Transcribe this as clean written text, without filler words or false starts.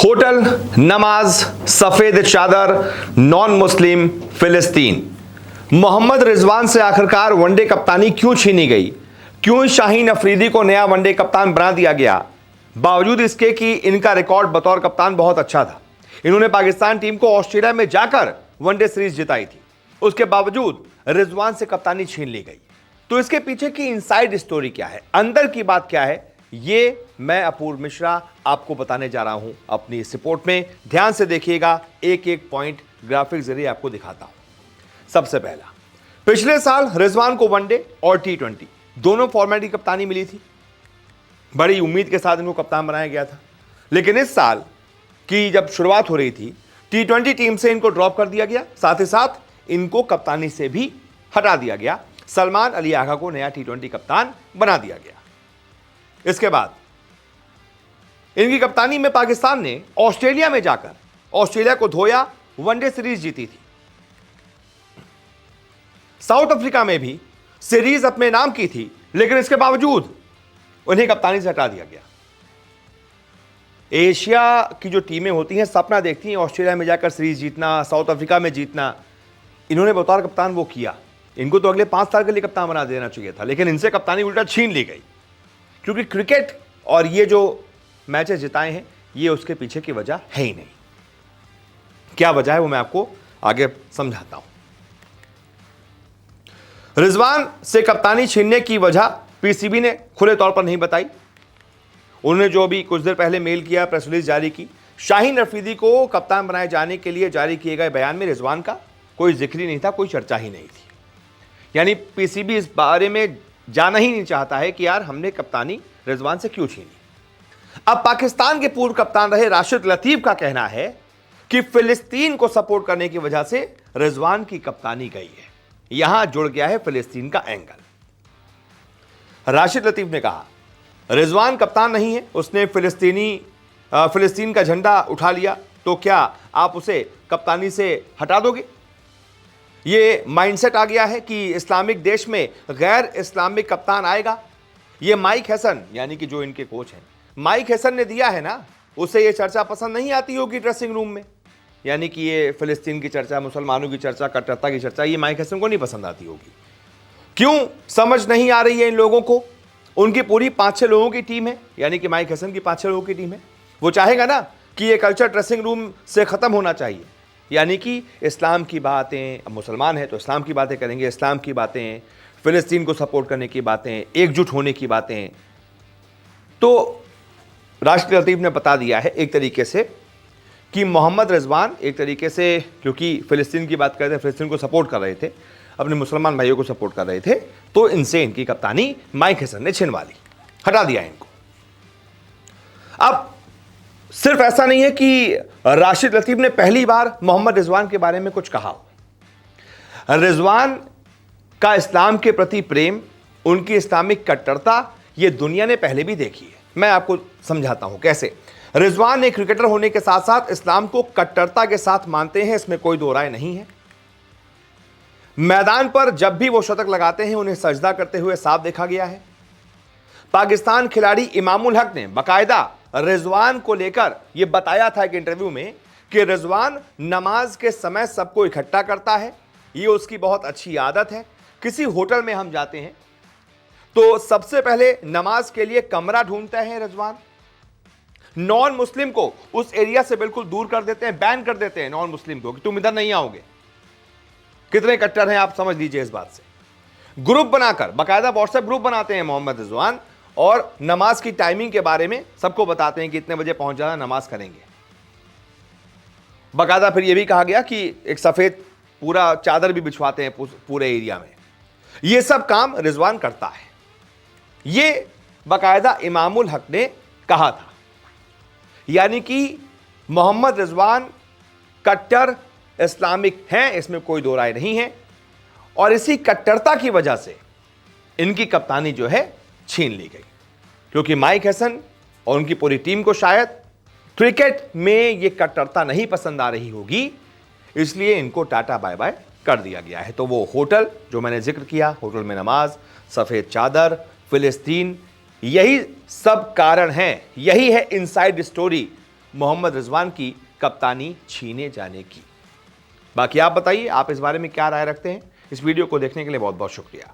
Hotel, नमाज, सफेद चादर, नॉन मुस्लिम, फिलिस्तीन। मोहम्मद रिजवान से आखिरकार वनडे कप्तानी क्यों छीनी गई? क्यों शाहीन अफरीदी को नया वनडे कप्तान बना दिया गया, बावजूद इसके कि इनका रिकॉर्ड बतौर कप्तान बहुत अच्छा था। इन्होंने पाकिस्तान टीम को ऑस्ट्रेलिया में जाकर वनडे सीरीज जिताई थी। उसके बावजूद रिजवान से कप्तानी छीन ली गई। तो इसके पीछे की इनसाइड स्टोरी क्या है, अंदर की बात क्या है, ये मैं अपूर्व मिश्रा आपको बताने जा रहा हूं अपनी इस रिपोर्ट में। ध्यान से देखिएगा, एक एक पॉइंट ग्राफिक जरिए आपको दिखाता हूं। सबसे पहला, पिछले साल रिजवान को वनडे और टी20 दोनों फॉर्मेट की कप्तानी मिली थी। बड़ी उम्मीद के साथ इनको कप्तान बनाया गया था। लेकिन इस साल की जब शुरुआत हो रही थी, टी20 टीम से इनको ड्रॉप कर दिया गया, साथ ही साथ इनको कप्तानी से भी हटा दिया गया। सलमान अली आगा को नया टी20 कप्तान बना दिया गया। इसके बाद इनकी कप्तानी में पाकिस्तान ने ऑस्ट्रेलिया में जाकर ऑस्ट्रेलिया को धोया, वनडे सीरीज जीती थी। साउथ अफ्रीका में भी सीरीज अपने नाम की थी, लेकिन इसके बावजूद उन्हें कप्तानी से हटा दिया गया। एशिया की जो टीमें होती हैं सपना देखती हैं ऑस्ट्रेलिया में जाकर सीरीज जीतना, साउथ अफ्रीका में जीतना। इन्होंने बतौर कप्तान वो किया। इनको तो अगले 5 साल के लिए कप्तान बना देना चाहिए था, लेकिन इनसे कप्तानी उल्टा छीन ली गई। क्योंकि क्रिकेट और ये जो मैचेस जिताए हैं, ये उसके पीछे की वजह है ही नहीं। क्या वजह है वो मैं आपको आगे समझाता हूं। रिजवान से कप्तानी छीनने की वजह पीसीबी ने खुले तौर पर नहीं बताई। उन्होंने जो भी कुछ देर पहले मेल किया, प्रेस रिलीज जारी की, शाहीन अफरीदी को कप्तान बनाए जाने के लिए जारी किए गए बयान में रिजवान का कोई जिक्र ही नहीं था, कोई चर्चा ही नहीं थी। यानी पीसीबी इस बारे में जाना ही नहीं चाहता है कि यार हमने कप्तानी रिजवान से क्यों छीनी। अब पाकिस्तान के पूर्व कप्तान रहे राशिद लतीफ का कहना है कि फिलिस्तीन को सपोर्ट करने की वजह से रिजवान की कप्तानी गई है। यहां जुड़ गया है फिलिस्तीन का एंगल। राशिद लतीफ ने कहा, रिजवान कप्तान नहीं है, उसने फिलिस्तीन का झंडा उठा लिया, तो क्या आप उसे कप्तानी से हटा दोगे? ये माइंडसेट आ गया है कि इस्लामिक देश में गैर इस्लामिक कप्तान आएगा। ये माइक हैसन, यानी कि जो इनके कोच हैं, माइक हैसन ने दिया है ना, उसे ये चर्चा पसंद नहीं आती होगी ड्रेसिंग रूम में। यानी कि ये फिलिस्तीन की चर्चा, मुसलमानों की चर्चा, कट्टरता की चर्चा, ये माइक हैसन को नहीं पसंद आती होगी। क्यों समझ नहीं आ रही है इन लोगों को? उनकी पूरी 5-6 लोगों की टीम है, यानी कि माइक हैसन की 5-6 लोगों की टीम है। वो चाहेगा ना कि ये कल्चर ड्रेसिंग रूम से खत्म होना चाहिए। यानी कि इस्लाम की बातें, मुसलमान है तो इस्लाम की बातें करेंगे, इस्लाम की बातें, फिलिस्तीन को सपोर्ट करने की बातें, एकजुट होने की बातें। तो राशिद लतीफ ने बता दिया है एक तरीके से कि मोहम्मद रिजवान एक तरीके से, क्योंकि फिलिस्तीन की बात कर रहे थे, फिलिस्तीन को सपोर्ट कर रहे थे, अपने मुसलमान भाइयों को सपोर्ट कर रहे थे, तो इनसे इनकी कप्तानी माइक हैसन ने छिनवा ली, हटा दिया इनको। अब सिर्फ ऐसा नहीं है कि राशिद लतीफ ने पहली बार मोहम्मद रिजवान के बारे में कुछ कहा। रिजवान का इस्लाम के प्रति प्रेम, उनकी इस्लामिक कट्टरता, ये दुनिया ने पहले भी देखी है। मैं आपको समझाता हूं कैसे। रिजवान एक क्रिकेटर होने के साथ साथ इस्लाम को कट्टरता के साथ मानते हैं, इसमें कोई दो राय नहीं है। मैदान पर जब भी वो शतक लगाते हैं, उन्हें सजदा करते हुए साफ देखा गया है। पाकिस्तान खिलाड़ी इमामुल हक ने बाकायदा रिजवान को लेकर यह बताया था एक इंटरव्यू में कि रिजवान नमाज के समय सबको इकट्ठा करता है, यह उसकी बहुत अच्छी आदत है। किसी होटल में हम जाते हैं तो सबसे पहले नमाज के लिए कमरा ढूंढते हैं रिजवान। नॉन मुस्लिम को उस एरिया से बिल्कुल दूर कर देते हैं, बैन कर देते हैं नॉन मुस्लिम को कि तुम इधर नहीं आओगे। कितने कट्टर हैं आप समझ लीजिए इस बात से। ग्रुप बनाकर, बाकायदा व्हाट्सएप ग्रुप बनाते हैं मोहम्मद रिजवान, और नमाज की टाइमिंग के बारे में सबको बताते हैं कि इतने बजे पहुंच जाना, नमाज करेंगे। बाकायदा फिर यह भी कहा गया कि एक सफेद पूरा चादर भी बिछवाते हैं पूरे एरिया में। यह सब काम रिजवान करता है, यह बाकायदा इमामुल हक ने कहा था। यानी कि मोहम्मद रिजवान कट्टर इस्लामिक हैं, इसमें कोई दो राय नहीं है। और इसी कट्टरता की वजह से इनकी कप्तानी जो है छीन ली गई, क्योंकि माइक हैसन और उनकी पूरी टीम को शायद क्रिकेट में ये कट्टरता नहीं पसंद आ रही होगी, इसलिए इनको टाटा बाय बाय कर दिया गया है। तो वो होटल जो मैंने जिक्र किया, होटल में नमाज, सफेद चादर, फिलिस्तीन, यही सब कारण हैं, यही है इनसाइड स्टोरी मोहम्मद रिजवान की कप्तानी छीने जाने की। बाकी आप बताइए, आप इस बारे में क्या राय रखते हैं। इस वीडियो को देखने के लिए बहुत बहुत शुक्रिया।